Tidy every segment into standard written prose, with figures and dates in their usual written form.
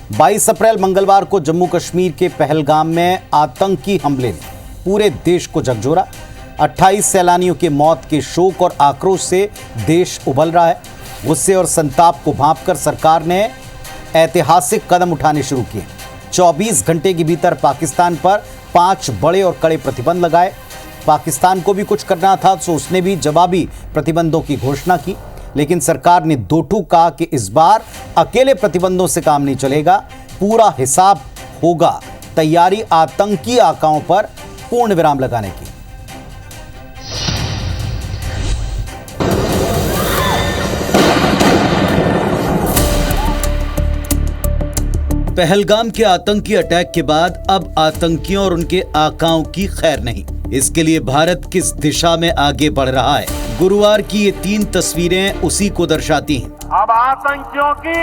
22 अप्रैल मंगलवार को जम्मू कश्मीर के पहलगाम में आतंकी हमले ने पूरे देश को झकझोरा। 28 सैलानियों की मौत के शोक और आक्रोश से देश उबल रहा है। गुस्से और संताप को भांपकर सरकार ने ऐतिहासिक कदम उठाने शुरू किए। 24 घंटे के भीतर पाकिस्तान पर 5 बड़े और कड़े प्रतिबंध लगाए। पाकिस्तान को भी कुछ करना था तो उसने भी जवाबी प्रतिबंधों की घोषणा की, लेकिन सरकार ने दो टूक कहा कि इस बार अकेले प्रतिबंधों से काम नहीं चलेगा, पूरा हिसाब होगा। तैयारी आतंकी आकाओं पर पूर्ण विराम लगाने की। पहलगाम के आतंकी अटैक के बाद अब आतंकियों और उनके आकाओं की खैर नहीं। इसके लिए भारत किस दिशा में आगे बढ़ रहा है, गुरुवार की ये 3 तस्वीरें उसी को दर्शाती हैं। अब आतंकियों की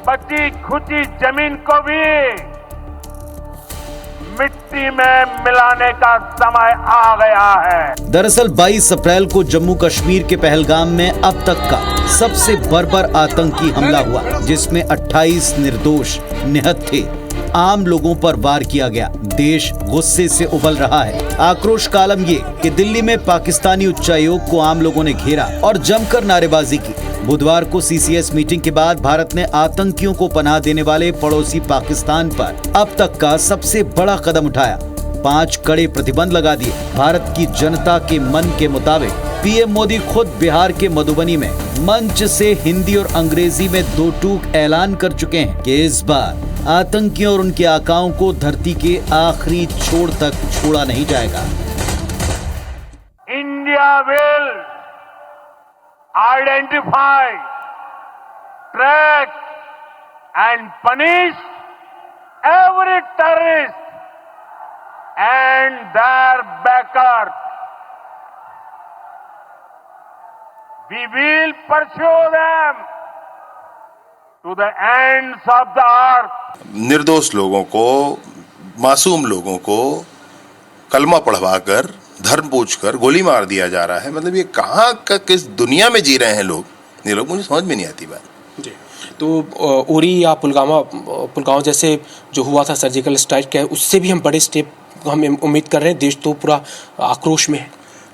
बची खुची जमीन को भी मिट्टी में मिलाने का समय आ गया है। दरअसल 22 अप्रैल को जम्मू कश्मीर के पहलगाम में अब तक का सबसे बर्बर आतंकी हमला हुआ, जिसमें 28 निर्दोष निहत थे। आम लोगों पर वार किया गया। देश गुस्से से उबल रहा है। आक्रोश का आलम ये कि दिल्ली में पाकिस्तानी उच्चायोग को आम लोगों ने घेरा और जमकर नारेबाजी की। बुधवार को सीसीएस मीटिंग के बाद भारत ने आतंकियों को पनाह देने वाले पड़ोसी पाकिस्तान पर अब तक का सबसे बड़ा कदम उठाया। 5 कड़े प्रतिबंध लगा दिए। भारत की जनता के मन के मुताबिक पीएम मोदी खुद बिहार के मधुबनी में मंच से हिंदी और अंग्रेजी में 2 टूक ऐलान कर चुके हैं कि इस बार आतंकियों और उनके आकाओं को धरती के आखिरी छोर तक छोड़ा नहीं जाएगा। India will identify, track and punish every terrorist and their backers. We will pursue them to the ends of the earth. निर्दोष लोगों को, मासूम लोगों को कलमा पढ़वाकर, धर्म पूछकर गोली मार दिया जा रहा है। मतलब ये कहाँ का किस दुनिया में जी रहे हैं लोग, ये लोग मुझे समझ में नहीं आती बात। जी, तो उरी या पुलगांव जैसे जो हुआ था सर्जिकल स्ट्राइक के, उससे भी हम बड़े स्टेप हम उम्मीद कर रहे हैं। देश तो पूरा आक्रोश में है।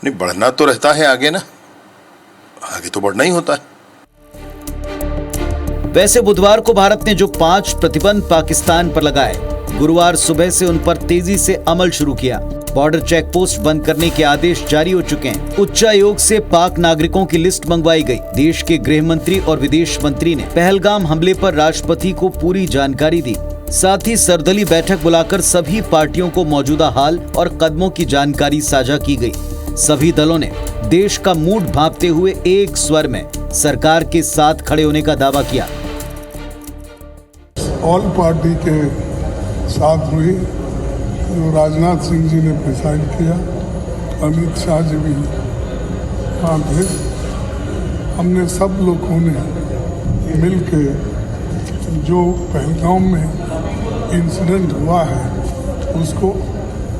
नहीं, बढ़ना तो रहता है आगे ना, आगे तो बढ़ना ही होता है। वैसे बुधवार को भारत ने जो 5 प्रतिबंध पाकिस्तान पर लगाए, गुरुवार सुबह से उन पर तेजी से अमल शुरू किया। बॉर्डर चेक पोस्ट बंद करने के आदेश जारी हो चुके हैं। उच्चायोग से पाक नागरिकों की लिस्ट मंगवाई गई। देश के गृह मंत्री और विदेश मंत्री ने पहलगाम हमले पर राष्ट्रपति को पूरी जानकारी दी। साथ ही सर्वदलीय बैठक बुलाकर सभी पार्टियों को मौजूदा हाल और कदमों की जानकारी साझा की गई। सभी दलों ने देश का मूड भांपते हुए एक स्वर में सरकार के साथ खड़े होने का दावा किया। ऑल पार्टी के साथ हुई, जो राजनाथ सिंह जी ने प्रिसाइड किया, अमित शाह जी भी वहाँ थे। हमने सब लोगों ने मिलके जो पहलगाम में इंसिडेंट हुआ है उसको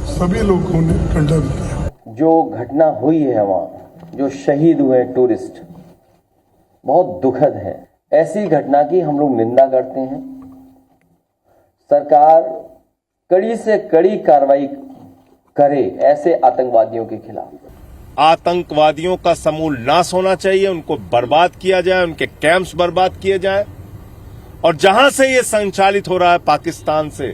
सभी लोगों ने कंडेम किया। जो घटना हुई है वहाँ, जो शहीद हुए टूरिस्ट, बहुत दुखद है। ऐसी घटना की हम लोग निंदा करते हैं। सरकार कड़ी से कड़ी कार्रवाई करे ऐसे आतंकवादियों के खिलाफ। आतंकवादियों का समूल नाश होना चाहिए, उनको बर्बाद किया जाए, उनके कैंप्स बर्बाद किए जाए, और जहां से ये संचालित हो रहा है पाकिस्तान से,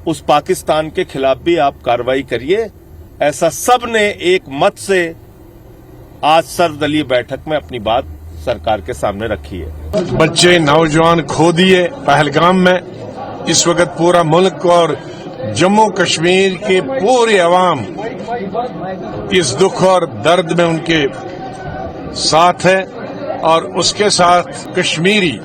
उस पाकिस्तान के खिलाफ भी आप कार्रवाई करिए। ऐसा सब ने एक मत से आज सर्वदलीय बैठक में अपनी बात सरकार के सामने रखी है। बच्चे नौजवान खो दिए पहलगाम में। इस वक्त पूरा मुल्क और जम्मू कश्मीर के पूरे अवाम इस दुख और दर्द में उनके साथ है, और उसके साथ कश्मीरी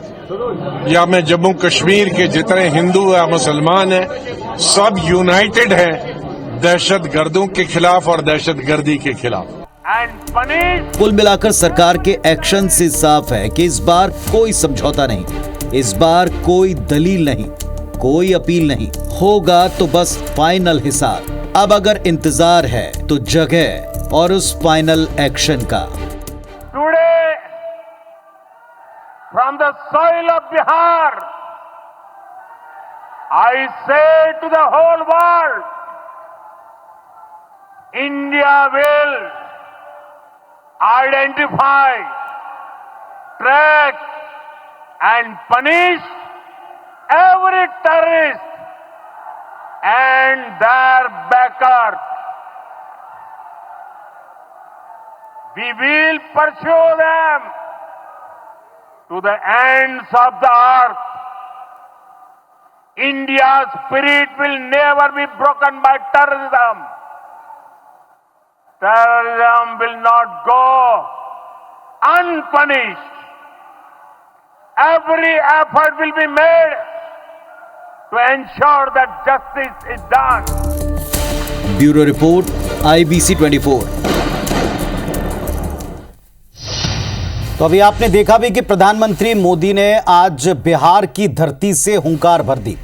या मैं जम्मू कश्मीर के जितने हिंदू या मुसलमान हैं, सब यूनाइटेड हैं दहशतगर्दों के खिलाफ और दहशतगर्दी के खिलाफ। कुल मिलाकर सरकार के एक्शन से साफ है कि इस बार कोई समझौता नहीं, इस बार कोई दलील नहीं, कोई अपील नहीं, होगा तो बस फाइनल हिसाब। अब अगर इंतजार है तो जगह और उस फाइनल एक्शन का। Today, from the soil of Bihar, I say to the whole world, India will identify, track and punish every terrorist and their backers. We will pursue them to the ends of the earth. India's spirit will never be broken by terrorism. Terrorism will not go unpunished. Every effort will be made to ensure that justice is done. Bureau report IBC 24। तो अभी आपने देखा भी कि प्रधानमंत्री मोदी ने आज बिहार की धरती से हुंकार भर दी।